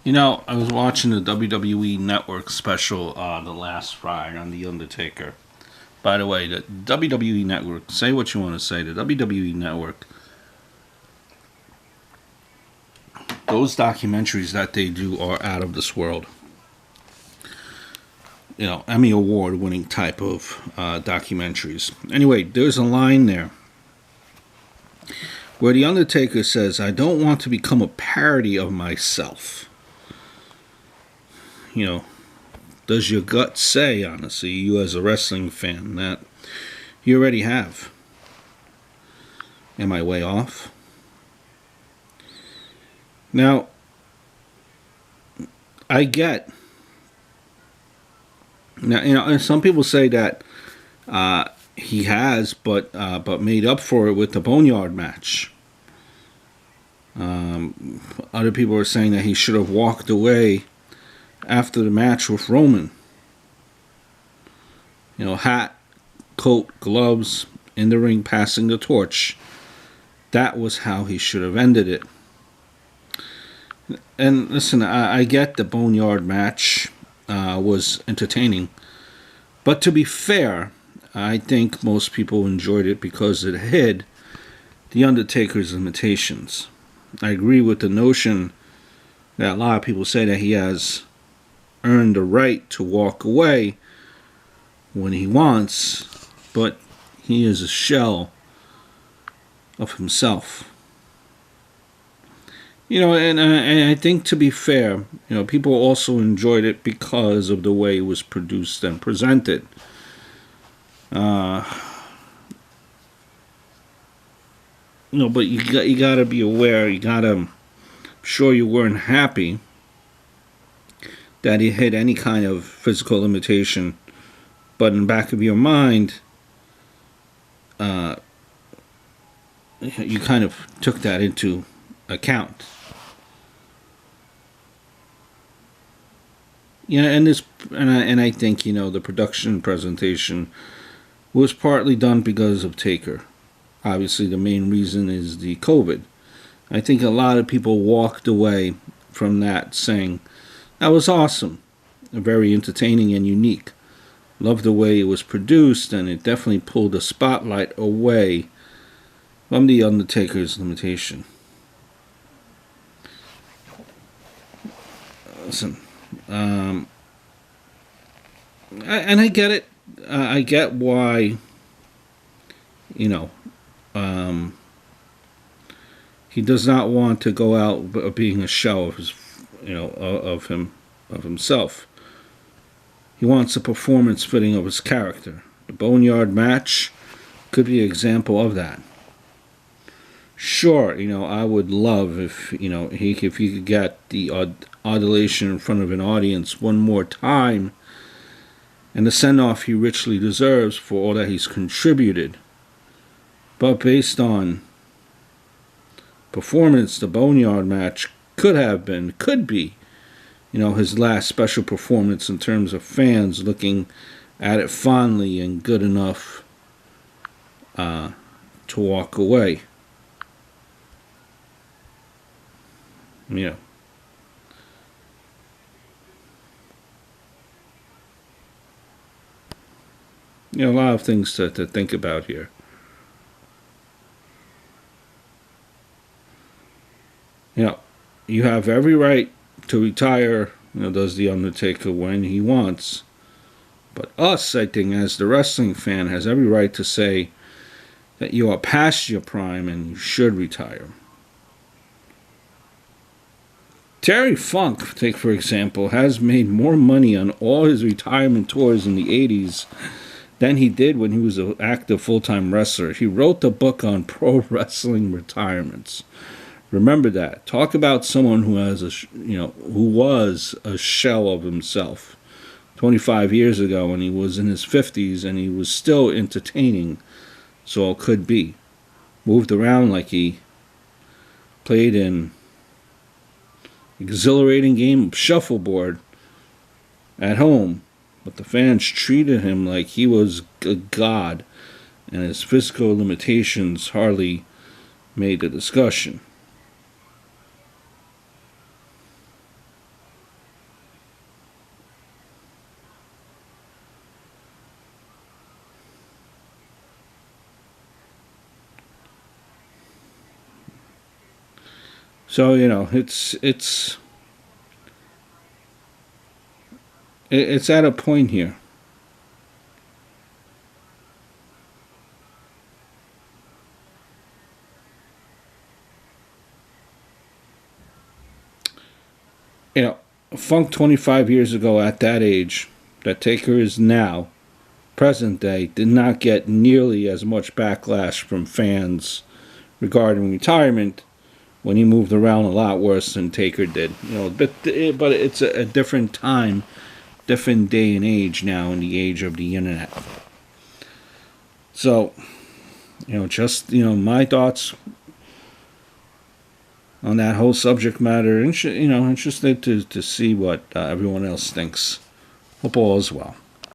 You know, I was watching the WWE Network special the last Friday on The Undertaker. By the way, the WWE Network, say what you want to say, the WWE Network, those documentaries that they do are out of this world. You know, Emmy Award winning type of documentaries. Anyway, there's a line there where The Undertaker says, "I don't want to become a parody of myself." You know, does your gut say, honestly, you as a wrestling fan, that you already have? Am I way off? Now, I get. Now, you know, some people say that he has, but made up for it with the Boneyard match. Other people are saying that he should have walked away after the match with Roman. You know, hat, coat, gloves, in the ring, passing the torch. That was how he should have ended it. And listen, I get the Boneyard match was entertaining. But to be fair, I think most people enjoyed it because it hid The Undertaker's limitations. I agree with the notion that a lot of people say that he has earned the right to walk away when he wants, but he is a shell of himself. You know, and I think, to be fair, you know, people also enjoyed it because of the way it was produced and presented. You know, but you gotta be aware. I'm sure you weren't happy that he hit any kind of physical limitation, but in the back of your mind, you kind of took that into account. Yeah, and I think, you know, the production presentation was partly done because of Taker. Obviously, the main reason is the COVID. I think a lot of people walked away from that saying, that was awesome, very entertaining and unique. Loved the way it was produced, and it definitely pulled the spotlight away from The Undertaker's limitation. Listen, and I get it. I get why, you know, he does not want to go out being a shell of his, you know, of himself. He wants a performance fitting of his character. The Boneyard match could be an example of that. Sure, you know, I would love if, you know, if he could get the adulation in front of an audience one more time, and the send-off he richly deserves for all that he's contributed. But based on performance, the Boneyard match could be, you know, his last special performance in terms of fans looking at it fondly and good enough to walk away. You know. You know, a lot of things to think about here. You know, you have every right to retire, you know, does The Undertaker, when he wants. But us, I think, as the wrestling fan, has every right to say that you are past your prime and you should retire. Terry Funk, take for example, has made more money on all his retirement tours in the 80s than he did when he was an active full-time wrestler. He wrote the book on pro wrestling retirements. Remember that. Talk about someone who has who was a shell of himself 25 years ago when he was in his 50s and he was still entertaining. So it could be. Moved around like he played in exhilarating game of shuffleboard at home, but the fans treated him like he was a god, and his physical limitations hardly made the discussion. So it's at a point here. You know, Funk 25 years ago at that age, that Taker is now, present day, did not get nearly as much backlash from fans regarding retirement when he moved around a lot worse than Taker did. But it's a different time, different day and age now in the age of the internet. So, just my thoughts on that whole subject matter. Interested to see what everyone else thinks. Hope all is well.